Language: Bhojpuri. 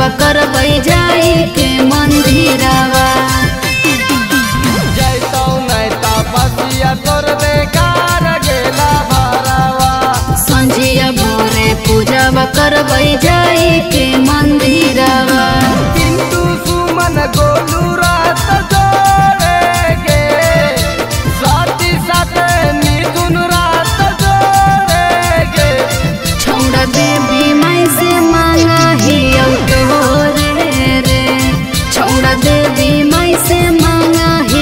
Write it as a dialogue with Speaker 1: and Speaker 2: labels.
Speaker 1: पूजावा करबै जाई के मंदिरवा।
Speaker 2: जैतौ नहीं तपस्या तोर बेकार गेला भरावा।
Speaker 1: संझिया भोरे पूजावा करबै जाई के मंदिरवा।
Speaker 2: पिंटू सुमन गोलू रात जोड़ेगे, साथी साथ मिथुन रात जोड़ेगे।
Speaker 1: छौड़ा देवी माई से मांगा ही रे रे, छौड़ा देवी माई से मांगा ही